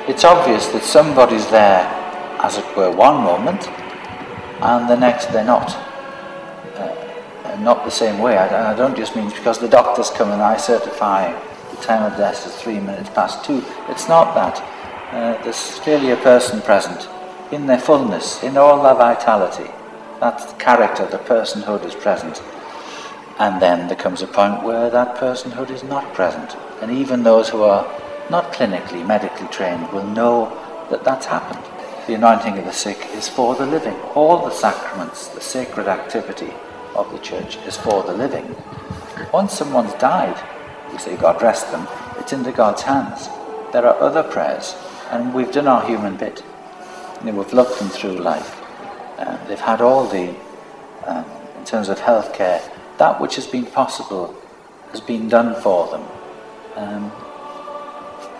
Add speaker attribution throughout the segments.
Speaker 1: It's obvious that somebody's there, as it were, one moment, and the next they're not. Not the same way. I don't just mean because the doctors come and I certify the time of death is 3 minutes past 2. It's not that. There's clearly a person present in their fullness, in all their vitality. That character, the personhood is present. And then there comes a point where that personhood is not present. And even those who are not clinically, medically trained will know that that's happened. The anointing of the sick is for the living. All the sacraments, the sacred activity of the church is for the living. Once someone's died, we say God rest them, it's into God's hands. There are other prayers, and we've done our human bit. We've looked them through life. They've had all the, in terms of healthcare, that which has been possible has been done for them.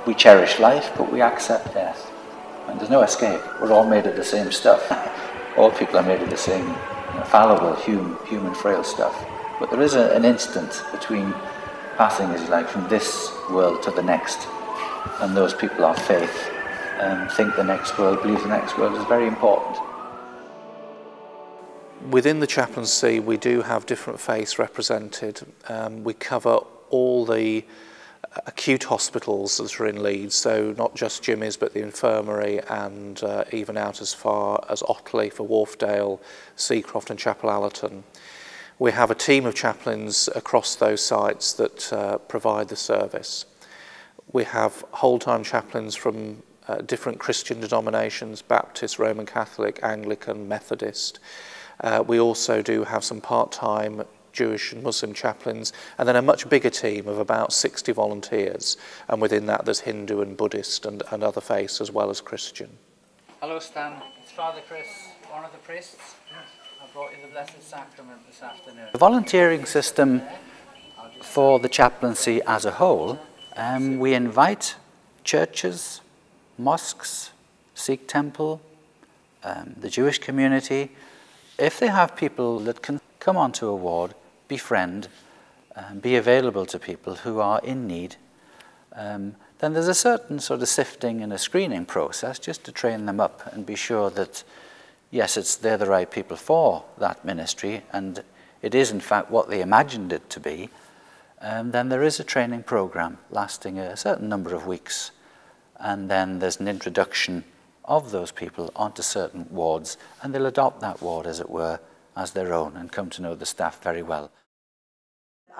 Speaker 1: We cherish life, but we accept death. And there's no escape. We're all made of the same stuff. All people are made of the same fallible, human, frail stuff. But there is an instant between passing, as you like, from this world to the next. And those people of faith think the next world, believe the next world is very important.
Speaker 2: Within the chaplaincy, we do have different faiths represented. We cover all the acute hospitals that are in Leeds, so not just Jimmy's but the infirmary and even out as far as Otley for Wharfdale, Seacroft and Chapel Allerton. We have a team of chaplains across those sites that provide the service. We have whole-time chaplains from different Christian denominations, Baptist, Roman Catholic, Anglican, Methodist. We also do have some part-time Jewish and Muslim chaplains, and then a much bigger team of about 60 volunteers, and within that there's Hindu and Buddhist and other faiths as well as Christian.
Speaker 1: Hello Stan, it's Father Chris, one of the priests. I brought you the Blessed Sacrament this afternoon. The volunteering system for the chaplaincy as a whole, we invite churches, mosques, Sikh temple, the Jewish community, if they have people that can come onto a ward, befriend, be available to people who are in need, then there's a certain sort of sifting and a screening process just to train them up and be sure that, yes, they're the right people for that ministry, and it is in fact what they imagined it to be. Then there is a training program lasting a certain number of weeks, and then there's an introduction of those people onto certain wards, and they'll adopt that ward, as it were, as their own and come to know the staff very well.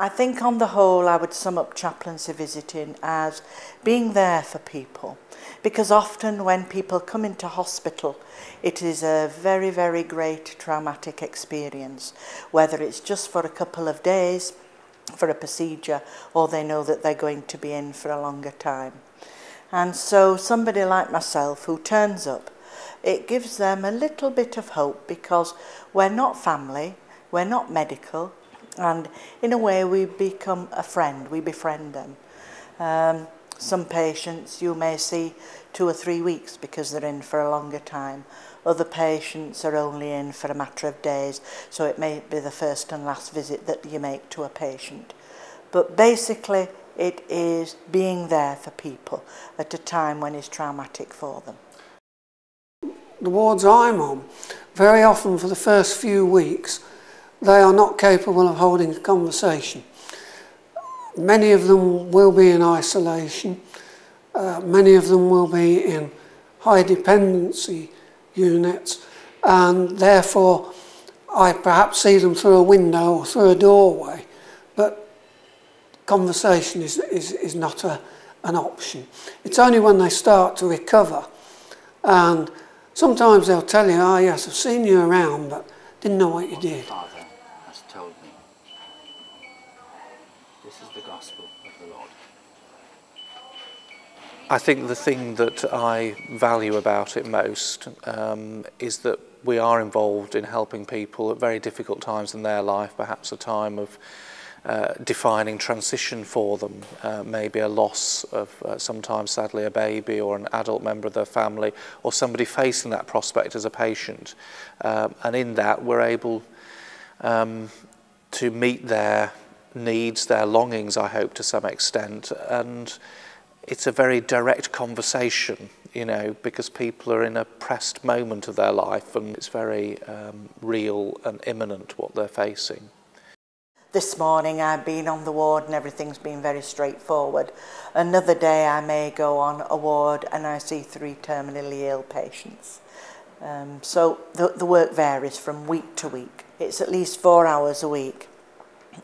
Speaker 3: I think on the whole I would sum up chaplaincy visiting as being there for people, because often when people come into hospital it is a very, very great traumatic experience, whether it's just for a couple of days for a procedure or they know that they're going to be in for a longer time. And so somebody like myself who turns up, it gives them a little bit of hope, because we're not family, we're not medical, and in a way we become a friend, we befriend them. Some patients you may see 2 or 3 weeks because they're in for a longer time. Other patients are only in for a matter of days, so it may be the first and last visit that you make to a patient. But basically it is being there for people at a time when it's traumatic for them.
Speaker 4: The wards I'm on, very often for the first few weeks, they are not capable of holding a conversation. Many of them will be in isolation. Many of them will be in high dependency units, and therefore I perhaps see them through a window or through a doorway, but conversation is not an option. It's only when they start to recover, and sometimes they'll tell you, oh yes, I've seen you around, but didn't know what you did.
Speaker 1: Father has told me. This is the gospel of the Lord.
Speaker 2: I think the thing that I value about it most is that we are involved in helping people at very difficult times in their life, perhaps a time of defining transition for them, maybe a loss of sometimes sadly a baby or an adult member of their family, or somebody facing that prospect as a patient, and in that we're able to meet their needs, their longings, I hope, to some extent, and it's a very direct conversation. you know, because people are in a pressed moment of their life and it's very real and imminent what they're facing.
Speaker 3: This morning I've been on the ward and everything's been very straightforward. Another day I may go on a ward and I see 3 terminally ill patients. So the work varies from week to week. It's at least 4 hours a week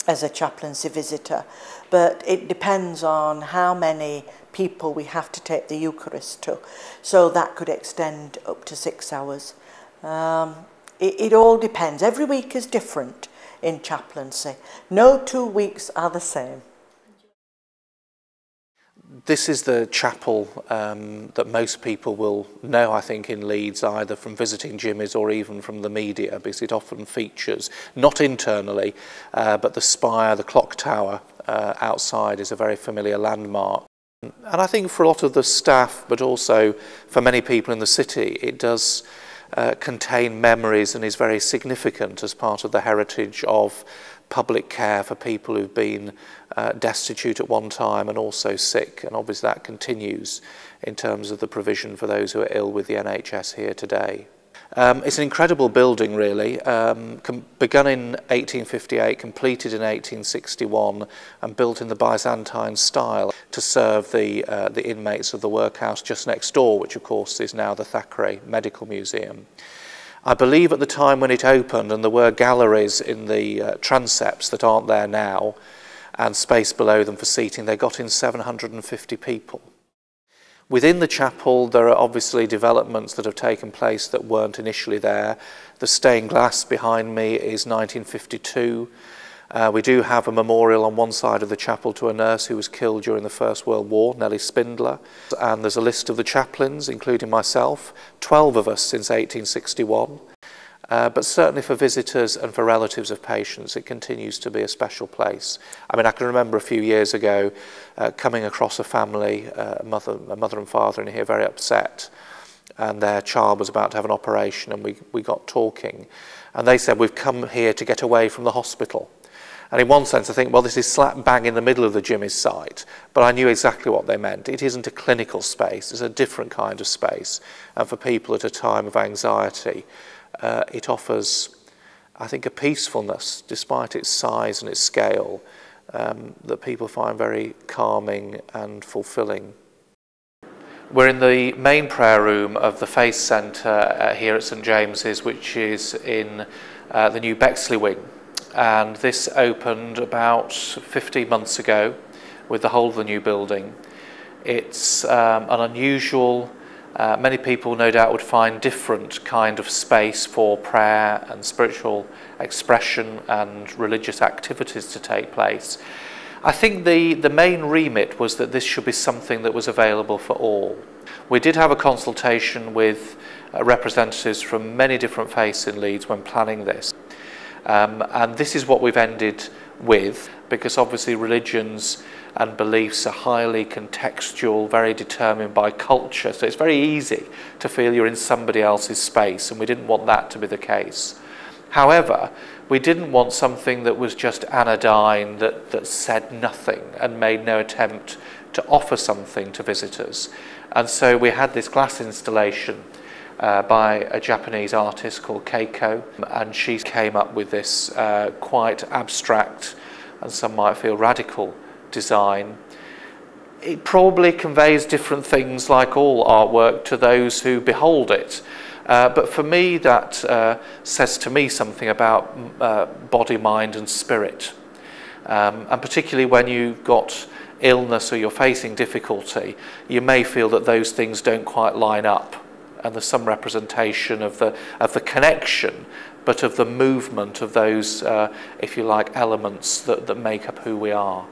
Speaker 3: as a chaplaincy visitor, but it depends on how many people we have to take the Eucharist to. So that could extend up to 6 hours. It all depends. Every week is different in chaplaincy. No 2 weeks are the same.
Speaker 2: This is the chapel that most people will know, I think, in Leeds, either from visiting Jimmy's or even from the media, because it often features, not internally, but the spire, the clock tower outside is a very familiar landmark. And I think for a lot of the staff, but also for many people in the city, it does contain memories and is very significant as part of the heritage of public care for people who've been destitute at one time and also sick, and obviously that continues in terms of the provision for those who are ill with the NHS here today. It's an incredible building, really, begun in 1858, completed in 1861 and built in the Byzantine style to serve the inmates of the workhouse just next door, which of course is now the Thackeray Medical Museum. I believe at the time when it opened, and there were galleries in the transepts that aren't there now, and space below them for seating, they got in 750 people. Within the chapel, there are obviously developments that have taken place that weren't initially there. The stained glass behind me is 1952. We do have a memorial on one side of the chapel to a nurse who was killed during the First World War, Nellie Spindler. And there's a list of the chaplains, including myself, 12 of us since 1861. But certainly for visitors and for relatives of patients, it continues to be a special place. I mean, I can remember a few years ago coming across a family, a mother and father in here, very upset, and their child was about to have an operation, and we got talking. And they said, we've come here to get away from the hospital. And in one sense, I think, well, this is slap bang in the middle of the Jimmy's site, but I knew exactly what they meant. It isn't a clinical space, it's a different kind of space. And for people at a time of anxiety, it offers, I think, a peacefulness, despite its size and its scale, that people find very calming and fulfilling. We're in the main prayer room of the Faith Centre here at St James's, which is in the new Bexley wing. And this opened about 15 months ago with the whole of the new building. It's an unusual, many people no doubt would find different kind of space for prayer and spiritual expression and religious activities to take place. I think the main remit was that this should be something that was available for all. We did have a consultation with representatives from many different faiths in Leeds when planning this. And this is what we've ended with, because obviously religions and beliefs are highly contextual, very determined by culture, so it's very easy to feel you're in somebody else's space, and we didn't want that to be the case. However, we didn't want something that was just anodyne, that said nothing and made no attempt to offer something to visitors. And so we had this glass installation by a Japanese artist called Keiko, and she came up with this quite abstract, and some might feel radical, design. It probably conveys different things, like all artwork, to those who behold it. But for me, that says to me something about body, mind and spirit. And particularly when you've got illness or you're facing difficulty, you may feel that those things don't quite line up. And there's some representation of the connection, but of the movement of those, if you like, elements that make up who we are.